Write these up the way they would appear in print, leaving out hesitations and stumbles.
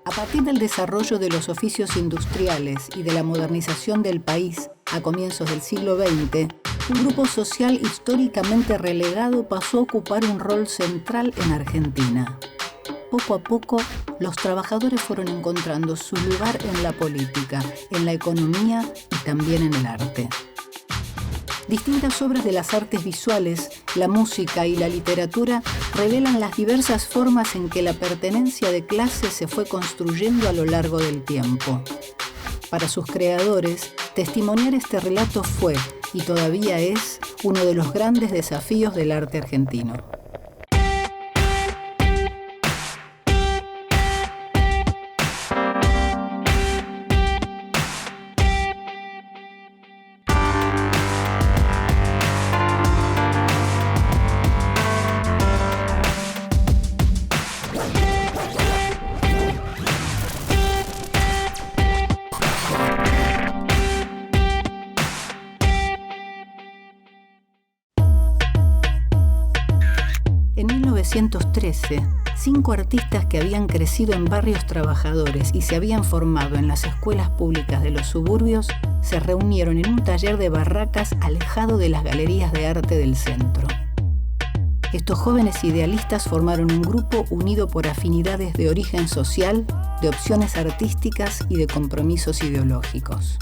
A partir del desarrollo de los oficios industriales y de la modernización del país a comienzos del siglo XX, un grupo social históricamente relegado pasó a ocupar un rol central en Argentina. Poco a poco, los trabajadores fueron encontrando su lugar en la política, en la economía y también en el arte. Distintas obras de las artes visuales, la música y la literatura revelan las diversas formas en que la pertenencia de clase se fue construyendo a lo largo del tiempo. Para sus creadores, testimoniar este relato fue, y todavía es, uno de los grandes desafíos del arte argentino. En 1913, 5 artistas que habían crecido en barrios trabajadores y se habían formado en las escuelas públicas de los suburbios se reunieron en un taller de barracas alejado de las galerías de arte del centro. Estos jóvenes idealistas formaron un grupo unido por afinidades de origen social, de opciones artísticas y de compromisos ideológicos.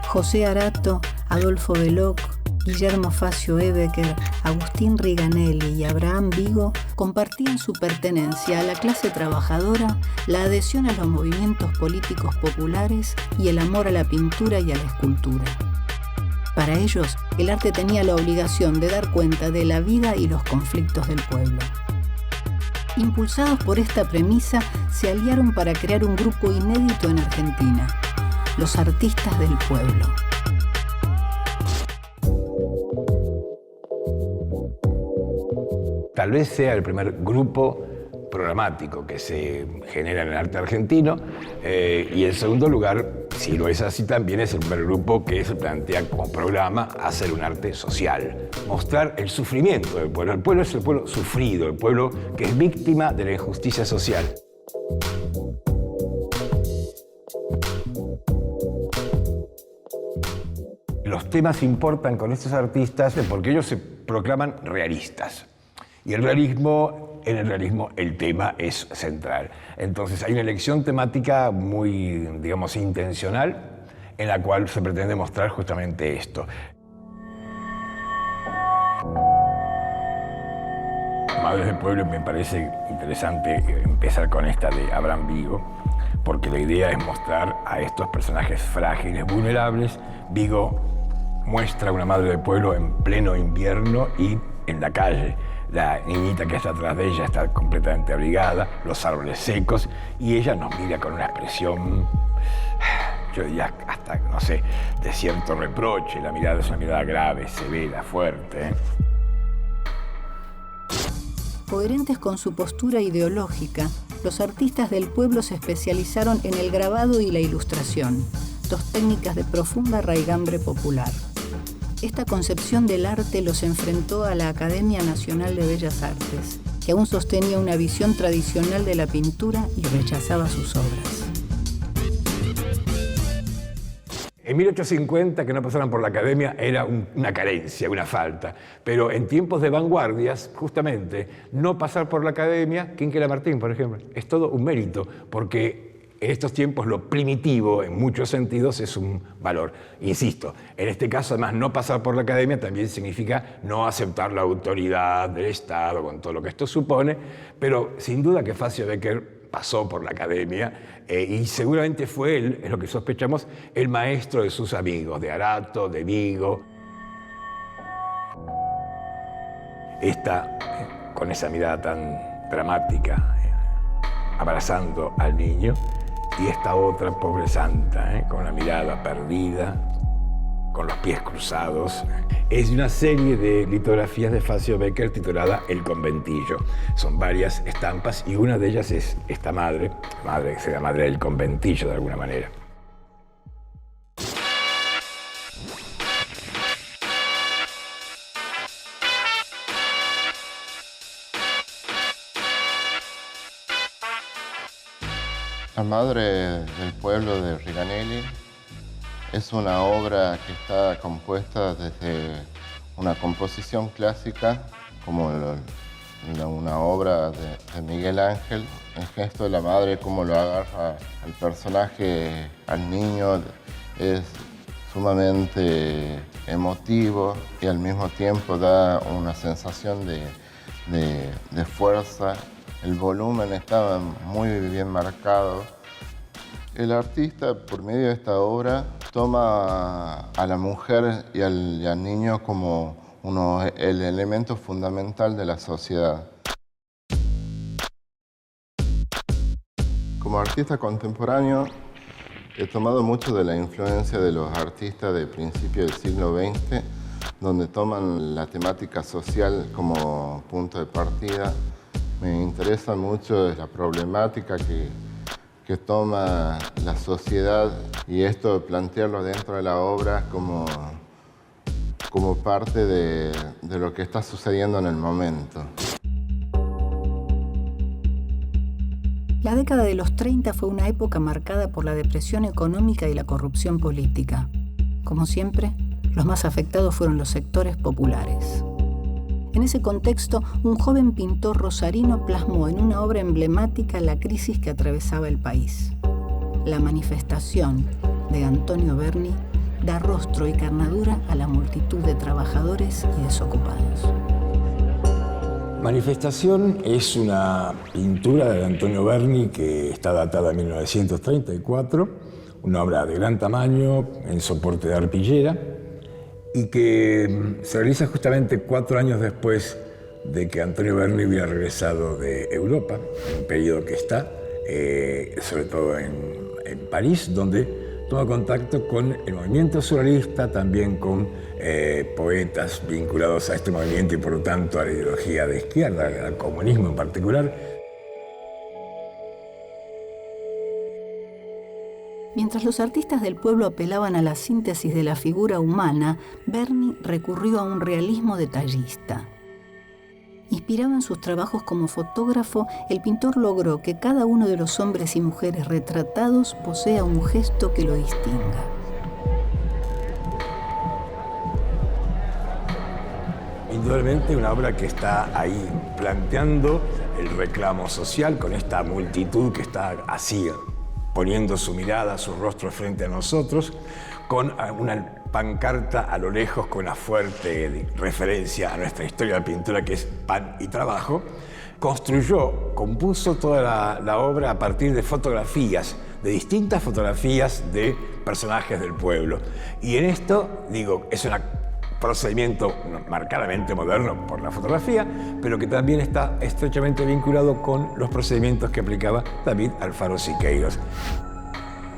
José Arato, Adolfo Beloc, Guillermo Facio Ebecker, Agustín Riganelli y Abraham Vigo compartían su pertenencia a la clase trabajadora, la adhesión a los movimientos políticos populares y el amor a la pintura y a la escultura. Para ellos, el arte tenía la obligación de dar cuenta de la vida y los conflictos del pueblo. Impulsados por esta premisa, se aliaron para crear un grupo inédito en Argentina, los Artistas del Pueblo. Tal vez sea el primer grupo programático que se genera en el arte argentino y en segundo lugar, si lo es así también, es el primer grupo que se plantea como programa hacer un arte social, mostrar el sufrimiento del pueblo. El pueblo es el pueblo sufrido, el pueblo que es víctima de la injusticia social. Los temas importan con estos artistas porque ellos se proclaman realistas. Y en el realismo el tema es central. Entonces hay una elección temática muy, digamos, intencional en la cual se pretende mostrar justamente esto. Madres del Pueblo, me parece interesante empezar con esta de Abraham Vigo, porque la idea es mostrar a estos personajes frágiles, vulnerables. Vigo muestra una madre del pueblo en pleno invierno y en la calle. La niñita que está atrás de ella está completamente abrigada, los árboles secos, y ella nos mira con una expresión, yo diría hasta, no sé, de cierto reproche. La mirada es una mirada grave, severa, fuerte. Coherentes con su postura ideológica, los artistas del pueblo se especializaron en el grabado y la ilustración, dos técnicas de profunda raigambre popular. Esta concepción del arte los enfrentó a la Academia Nacional de Bellas Artes, que aún sostenía una visión tradicional de la pintura y rechazaba sus obras. En 1850, que no pasaran por la Academia era una carencia, una falta. Pero en tiempos de vanguardias, justamente, no pasar por la Academia, Quinquela Martín, por ejemplo, es todo un mérito, porque en estos tiempos lo primitivo, en muchos sentidos, es un valor. Insisto, en este caso, además, no pasar por la Academia también significa no aceptar la autoridad del Estado, con todo lo que esto supone, pero sin duda que Facio Becker pasó por la Academia y seguramente fue él, es lo que sospechamos, el maestro de sus amigos, de Arato, de Vigo. Esta, con esa mirada tan dramática, abrazando al niño, y esta otra, pobre santa, con la mirada perdida, con los pies cruzados. Es una serie de litografías de Facio Becker titulada El Conventillo. Son varias estampas y una de ellas es esta madre que será madre del conventillo de alguna manera. La Madre del Pueblo de Riganelli es una obra que está compuesta desde una composición clásica, como una obra de Miguel Ángel. El gesto de la madre, cómo lo agarra al personaje, al niño, es sumamente emotivo y al mismo tiempo da una sensación de fuerza. El volumen está muy bien marcado. El artista, por medio de esta obra, toma a la mujer y al niño como el elemento fundamental de la sociedad. Como artista contemporáneo, he tomado mucho de la influencia de los artistas de principios del siglo XX, donde toman la temática social como punto de partida. Me interesa mucho la problemática que toma la sociedad y esto plantearlo dentro de la obra como parte de lo que está sucediendo en el momento. La década de los 30 fue una época marcada por la depresión económica y la corrupción política. Como siempre, los más afectados fueron los sectores populares. En ese contexto, un joven pintor rosarino plasmó en una obra emblemática la crisis que atravesaba el país. La manifestación de Antonio Berni da rostro y carnadura a la multitud de trabajadores y desocupados. Manifestación es una pintura de Antonio Berni que está datada en 1934, una obra de gran tamaño en soporte de arpillera y que se realiza justamente 4 años después de que Antonio Berni hubiera regresado de Europa, en un periodo que está, sobre todo en París, donde toma contacto con el movimiento surrealista, también con poetas vinculados a este movimiento y por lo tanto a la ideología de izquierda, al comunismo en particular. Mientras los artistas del pueblo apelaban a la síntesis de la figura humana, Berni recurrió a un realismo detallista. Inspirado en sus trabajos como fotógrafo, el pintor logró que cada uno de los hombres y mujeres retratados posea un gesto que lo distinga. Indudablemente una obra que está ahí planteando el reclamo social con esta multitud que está así, poniendo su mirada, su rostro frente a nosotros, con una pancarta a lo lejos con una fuerte referencia a nuestra historia de la pintura, que es pan y trabajo. Compuso toda la obra a partir de fotografías, de distintas fotografías de personajes del pueblo. Y en esto, es un procedimiento marcadamente moderno por la fotografía, pero que también está estrechamente vinculado con los procedimientos que aplicaba David Alfaro Siqueiros.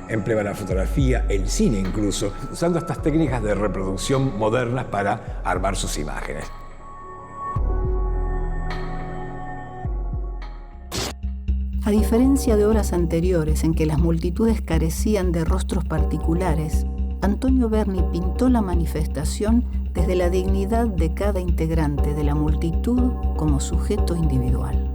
Empleaba la fotografía, el cine incluso, usando estas técnicas de reproducción modernas para armar sus imágenes. A diferencia de obras anteriores en que las multitudes carecían de rostros particulares, Antonio Berni pintó la manifestación desde la dignidad de cada integrante de la multitud como sujeto individual.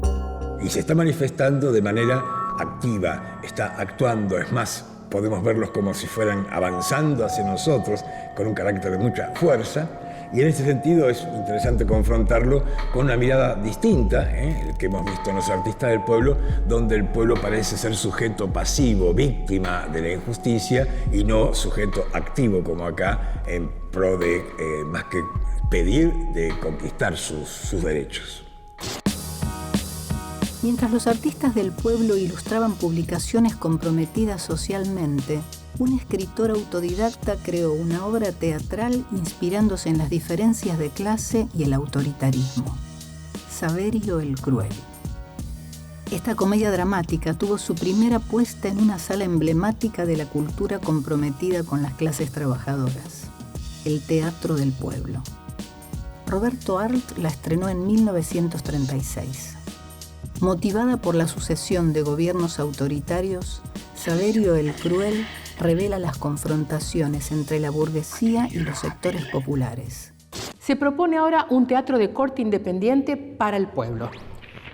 Y se está manifestando de manera activa, está actuando, es más, podemos verlos como si fueran avanzando hacia nosotros con un carácter de mucha fuerza. Y en ese sentido es interesante confrontarlo con una mirada distinta, el que hemos visto en los artistas del pueblo, donde el pueblo parece ser sujeto pasivo, víctima de la injusticia, y no sujeto activo como acá, en pro de, más que pedir, de conquistar sus derechos. Mientras los artistas del pueblo ilustraban publicaciones comprometidas socialmente, un escritor autodidacta creó una obra teatral inspirándose en las diferencias de clase y el autoritarismo. Saverio el Cruel. Esta comedia dramática tuvo su primera puesta en una sala emblemática de la cultura comprometida con las clases trabajadoras, el Teatro del Pueblo. Roberto Arlt la estrenó en 1936. Motivada por la sucesión de gobiernos autoritarios, Saverio el Cruel revela las confrontaciones entre la burguesía y los sectores populares. Se propone ahora un teatro de corte independiente para el pueblo.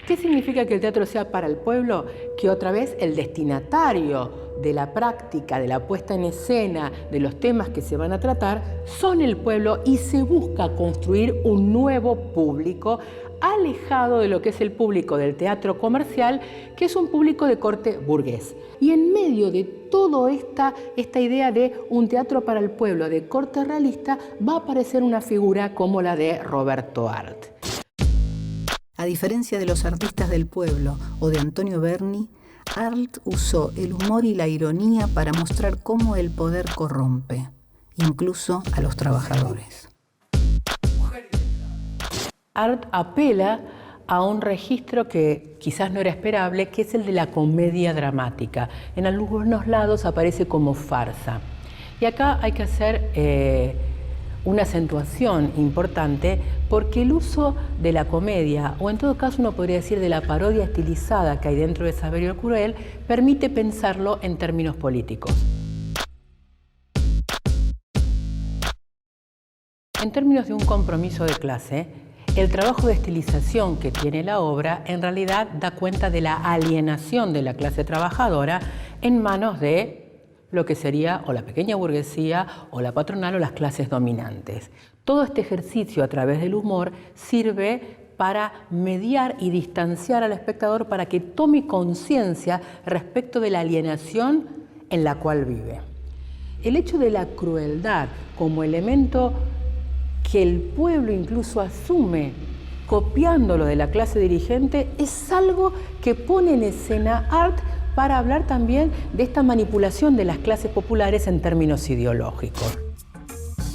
¿Qué significa que el teatro sea para el pueblo? Que otra vez el destinatario de la práctica, de la puesta en escena, de los temas que se van a tratar, son el pueblo y se busca construir un nuevo público alejado de lo que es el público del teatro comercial, que es un público de corte burgués. Y en medio de toda esta idea de un teatro para el pueblo de corte realista, va a aparecer una figura como la de Roberto Arlt. A diferencia de los artistas del pueblo o de Antonio Berni, Arlt usó el humor y la ironía para mostrar cómo el poder corrompe, incluso a los trabajadores. Arlt apela a un registro que quizás no era esperable, que es el de la comedia dramática. En algunos lados aparece como farsa. Y acá hay que hacer una acentuación importante, porque el uso de la comedia, o en todo caso uno podría decir de la parodia estilizada que hay dentro de Saverio el Cruel, permite pensarlo en términos políticos. En términos de un compromiso de clase, el trabajo de estilización que tiene la obra en realidad da cuenta de la alienación de la clase trabajadora en manos de lo que sería o la pequeña burguesía o la patronal o las clases dominantes. Todo este ejercicio a través del humor sirve para mediar y distanciar al espectador para que tome conciencia respecto de la alienación en la cual vive. El hecho de la crueldad como elemento que el pueblo incluso asume copiándolo de la clase dirigente es algo que pone en escena Arlt para hablar también de esta manipulación de las clases populares en términos ideológicos.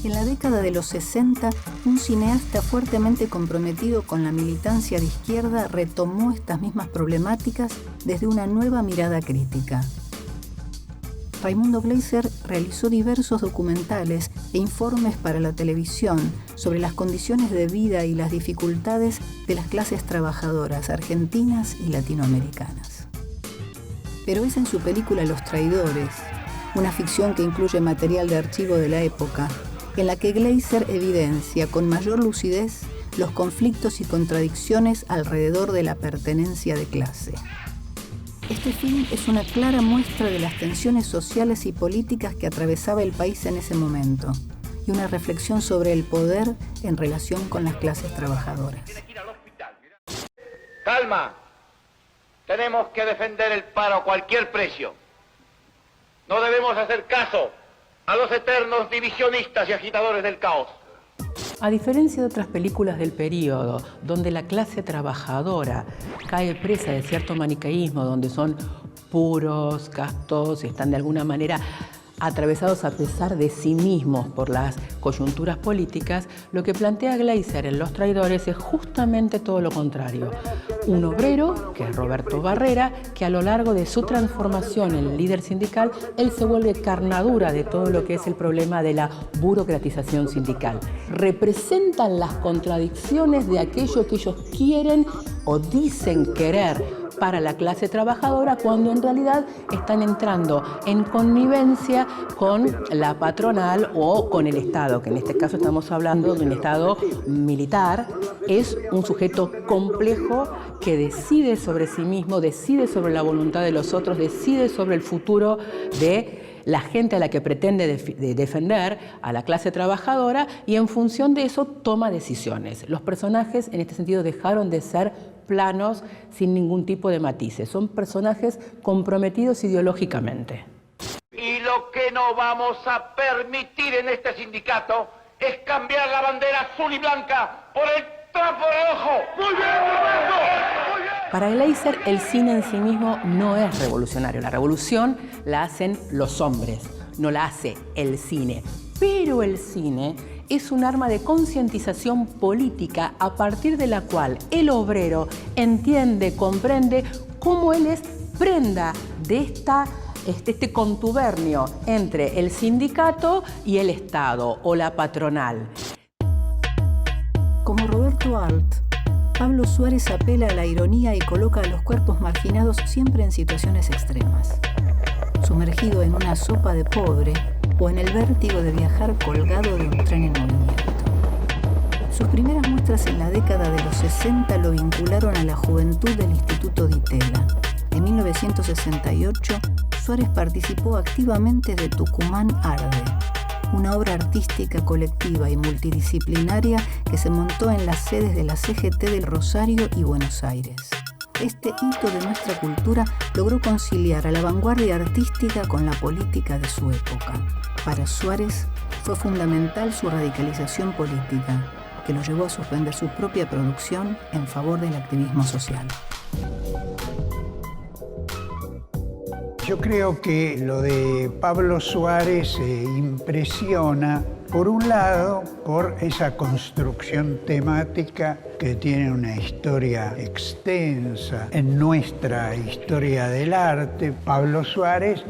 En la década de los 60, un cineasta fuertemente comprometido con la militancia de izquierda retomó estas mismas problemáticas desde una nueva mirada crítica. Raimundo Gleiser realizó diversos documentales e informes para la televisión sobre las condiciones de vida y las dificultades de las clases trabajadoras argentinas y latinoamericanas. Pero es en su película Los Traidores, una ficción que incluye material de archivo de la época, en la que Gleiser evidencia con mayor lucidez los conflictos y contradicciones alrededor de la pertenencia de clase. Este film es una clara muestra de las tensiones sociales y políticas que atravesaba el país en ese momento y una reflexión sobre el poder en relación con las clases trabajadoras. Calma. Tenemos que defender el paro a cualquier precio. No debemos hacer caso a los eternos divisionistas y agitadores del caos. A diferencia de otras películas del período, donde la clase trabajadora cae presa de cierto maniqueísmo, donde son puros, castos y están de alguna manera atravesados a pesar de sí mismos por las coyunturas políticas, lo que plantea Gleiser en Los Traidores es justamente todo lo contrario. Un obrero, que es Roberto Barrera, que a lo largo de su transformación en líder sindical, él se vuelve carnadura de todo lo que es el problema de la burocratización sindical. Representan las contradicciones de aquello que ellos quieren o dicen querer para la clase trabajadora, cuando en realidad están entrando en connivencia con la patronal o con el Estado, que en este caso estamos hablando de un Estado militar. Es un sujeto complejo que decide sobre sí mismo, decide sobre la voluntad de los otros, decide sobre el futuro de la gente a la que pretende defender, a la clase trabajadora, y en función de eso toma decisiones. Los personajes en este sentido dejaron de ser planos sin ningún tipo de matices. Son personajes comprometidos ideológicamente. Y lo que no vamos a permitir en este sindicato es cambiar la bandera azul y blanca por el trapo rojo. ¡Muy bien, Roberto! ¡Muy bien! Para Gleiser, el cine en sí mismo no es revolucionario. La revolución la hacen los hombres, no la hace el cine. Pero el cine es un arma de concientización política a partir de la cual el obrero entiende, comprende cómo él es prenda de este contubernio entre el sindicato y el Estado o la patronal. Como Roberto Arlt, Pablo Suárez apela a la ironía y coloca a los cuerpos marginados siempre en situaciones extremas. Sumergido en una sopa de pobre o en el vértigo de viajar colgado de un tren en movimiento. Sus primeras muestras en la década de los 60 lo vincularon a la juventud del Instituto Di Tella. En 1968, Suárez participó activamente de Tucumán Arde, una obra artística colectiva y multidisciplinaria que se montó en las sedes de la CGT del Rosario y Buenos Aires. Este hito de nuestra cultura logró conciliar a la vanguardia artística con la política de su época. Para Suárez fue fundamental su radicalización política, que lo llevó a suspender su propia producción en favor del activismo social. Yo creo que lo de Pablo Suárez impresiona, por un lado, por esa construcción temática que tiene una historia extensa. En nuestra historia del arte, Pablo Suárez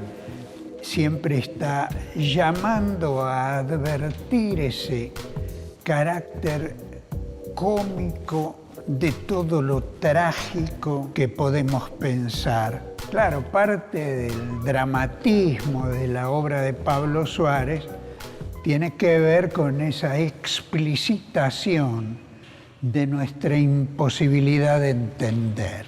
siempre está llamando a advertir ese carácter cómico de todo lo trágico que podemos pensar. Claro, parte del dramatismo de la obra de Pablo Suárez tiene que ver con esa explicitación de nuestra imposibilidad de entender.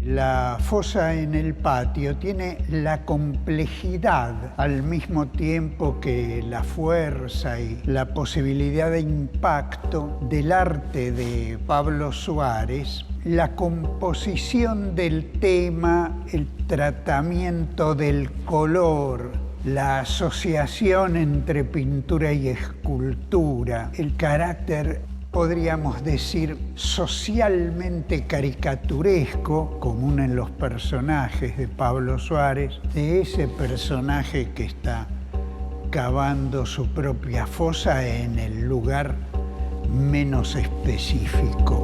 La fosa en el patio tiene la complejidad al mismo tiempo que la fuerza y la posibilidad de impacto del arte de Pablo Suárez, la composición del tema, el tratamiento del color, la asociación entre pintura y escultura, el carácter, podríamos decir, socialmente caricaturesco, común en los personajes de Pablo Suárez, de ese personaje que está cavando su propia fosa en el lugar menos específico.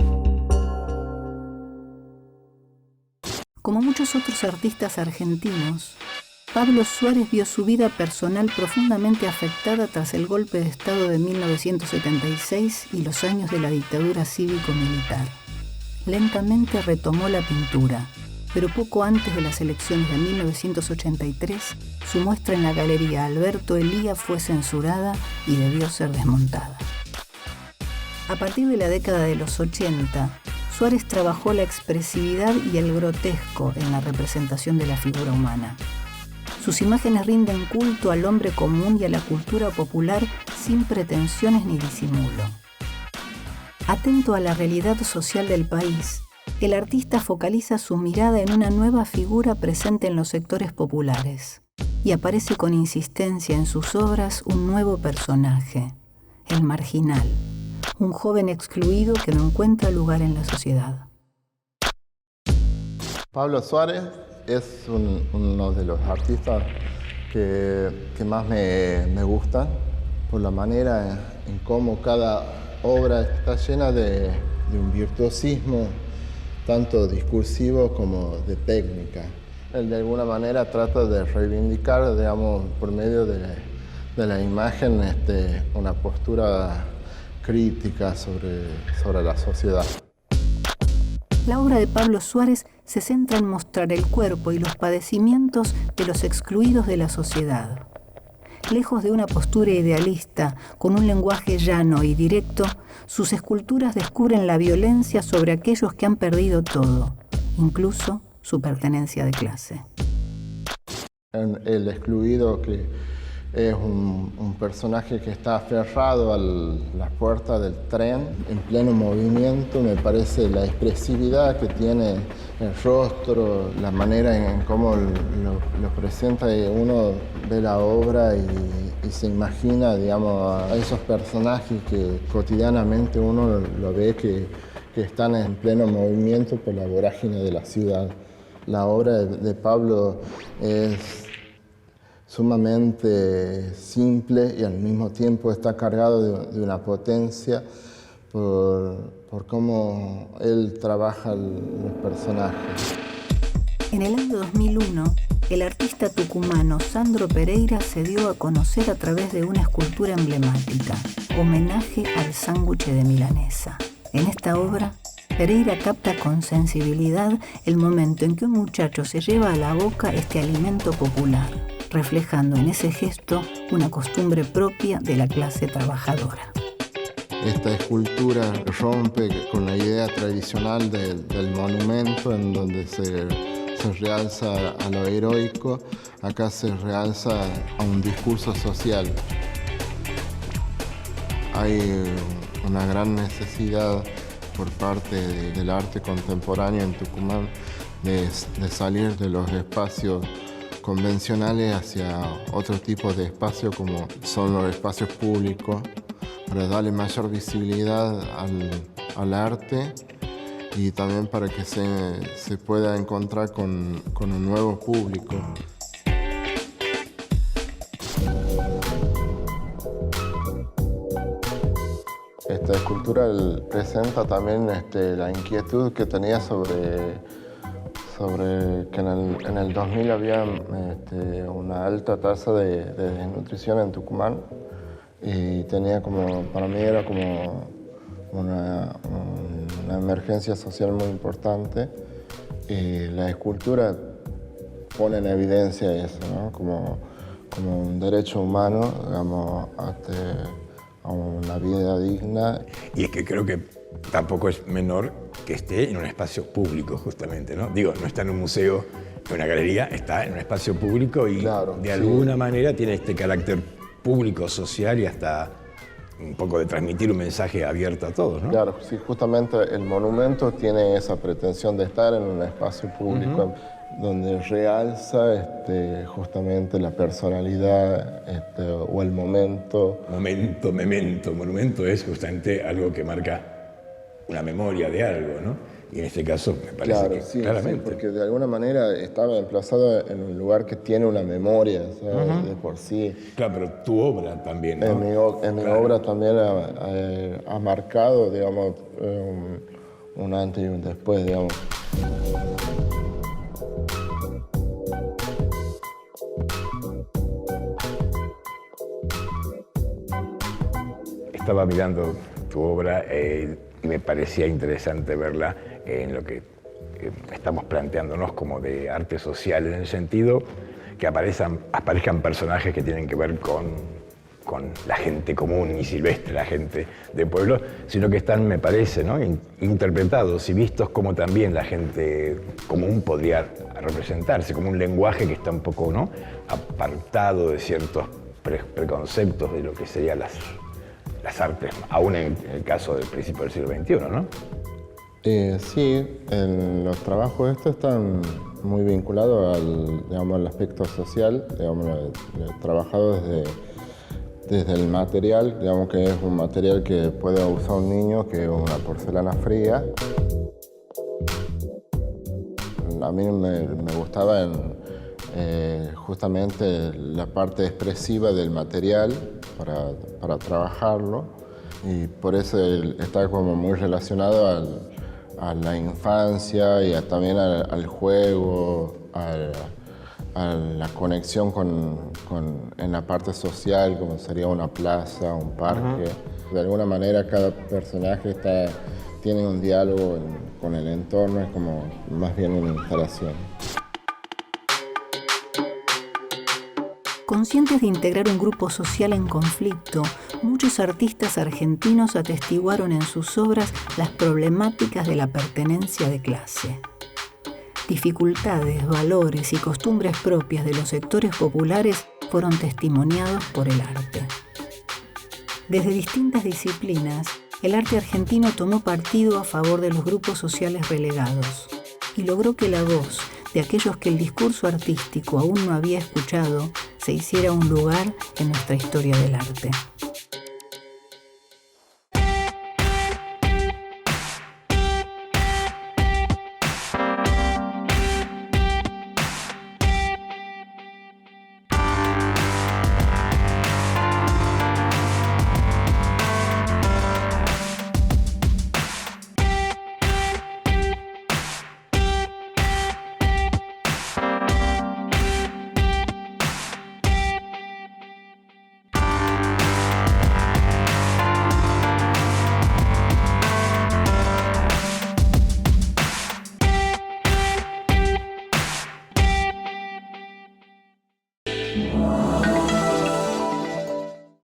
Como muchos otros artistas argentinos, Pablo Suárez vio su vida personal profundamente afectada tras el golpe de Estado de 1976 y los años de la dictadura cívico-militar. Lentamente retomó la pintura, pero poco antes de las elecciones de 1983, su muestra en la Galería Alberto Elía fue censurada y debió ser desmontada. A partir de la década de los 80, Suárez trabajó la expresividad y el grotesco en la representación de la figura humana. Sus imágenes rinden culto al hombre común y a la cultura popular sin pretensiones ni disimulo. Atento a la realidad social del país, el artista focaliza su mirada en una nueva figura presente en los sectores populares y aparece con insistencia en sus obras un nuevo personaje, el marginal, un joven excluido que no encuentra lugar en la sociedad. Pablo Suárez es uno de los artistas que más me gustan por la manera en cómo cada obra está llena de un virtuosismo tanto discursivo como de técnica. Él de alguna manera trata de reivindicar, digamos, por medio de la imagen una postura crítica sobre la sociedad. La obra de Pablo Suárez se centra en mostrar el cuerpo y los padecimientos de los excluidos de la sociedad. Lejos de una postura idealista, con un lenguaje llano y directo, sus esculturas descubren la violencia sobre aquellos que han perdido todo, incluso su pertenencia de clase. El excluido, que es un personaje que está aferrado a la puerta del tren en pleno movimiento. Me parece la expresividad que tiene el rostro, la manera en cómo lo presenta, y uno ve la obra y se imagina, digamos, a esos personajes que cotidianamente uno lo ve que están en pleno movimiento por la vorágine de la ciudad. La obra de Pablo es sumamente simple y al mismo tiempo está cargado de una potencia por cómo él trabaja los personajes. En el año 2001, el artista tucumano Sandro Pereira se dio a conocer a través de una escultura emblemática, homenaje al sándwich de milanesa. En esta obra, Pereira capta con sensibilidad el momento en que un muchacho se lleva a la boca este alimento popular. reflejando en ese gesto una costumbre propia de la clase trabajadora. Esta escultura rompe con la idea tradicional del monumento, en donde se realza a lo heroico. Acá se realza a un discurso social. Hay una gran necesidad por parte del arte contemporáneo en Tucumán de salir de los espacios convencionales hacia otro tipo de espacios, como son los espacios públicos, para darle mayor visibilidad al arte y también para que se pueda encontrar con un nuevo público. Esta escultura presenta también la inquietud que tenía sobre que en el 2000 había una alta tasa de desnutrición en Tucumán, y tenía para mí era como una emergencia social muy importante, y la escultura pone en evidencia eso, ¿no? como un derecho humano, digamos, a una vida digna. Y es que creo que tampoco es menor que esté en un espacio público, justamente, ¿no? Digo, no está en un museo, en una galería, está en un espacio público y claro, de alguna manera tiene este carácter público, social, y hasta un poco de transmitir un mensaje abierto a todos, ¿no? Claro, sí, justamente el monumento tiene esa pretensión de estar en un espacio público, donde realza justamente la personalidad o el momento. Monumento es justamente algo que marca una memoria de algo, ¿no? Y en este caso me parece claro, que sí, claramente. Sí, porque de alguna manera estaba emplazado en un lugar que tiene una memoria, ¿sabes? De por sí. Claro, pero tu obra también, ¿no? En mi obra también ha marcado, digamos, un antes y un después, digamos. Estaba mirando tu obra y me parecía interesante verla en lo que estamos planteándonos como de arte social, en el sentido que aparezcan personajes que tienen que ver con la gente común y silvestre, la gente de pueblo, sino que están, me parece, ¿no? interpretados y vistos como también la gente común podría representarse, como un lenguaje que está un poco, ¿no? apartado de ciertos preconceptos de lo que serían las artes, aún en el caso del principio del siglo XXI, ¿no? Sí, los trabajos estos están muy vinculados al aspecto social, digamos, trabajado desde el material, digamos que es un material que puede usar un niño, que es una porcelana fría. A mí me gustaba justamente la parte expresiva del material para trabajarlo, y por eso está como muy relacionado a la infancia y también al juego, a la conexión en la parte social, como sería una plaza, un parque. De alguna manera cada personaje tiene un diálogo con el entorno, es como más bien una instalación. Conscientes de integrar un grupo social en conflicto, muchos artistas argentinos atestiguaron en sus obras las problemáticas de la pertenencia de clase. Dificultades, valores y costumbres propias de los sectores populares fueron testimoniados por el arte. Desde distintas disciplinas, el arte argentino tomó partido a favor de los grupos sociales relegados y logró que la voz de aquellos que el discurso artístico aún no había escuchado se hiciera un lugar en nuestra historia del arte.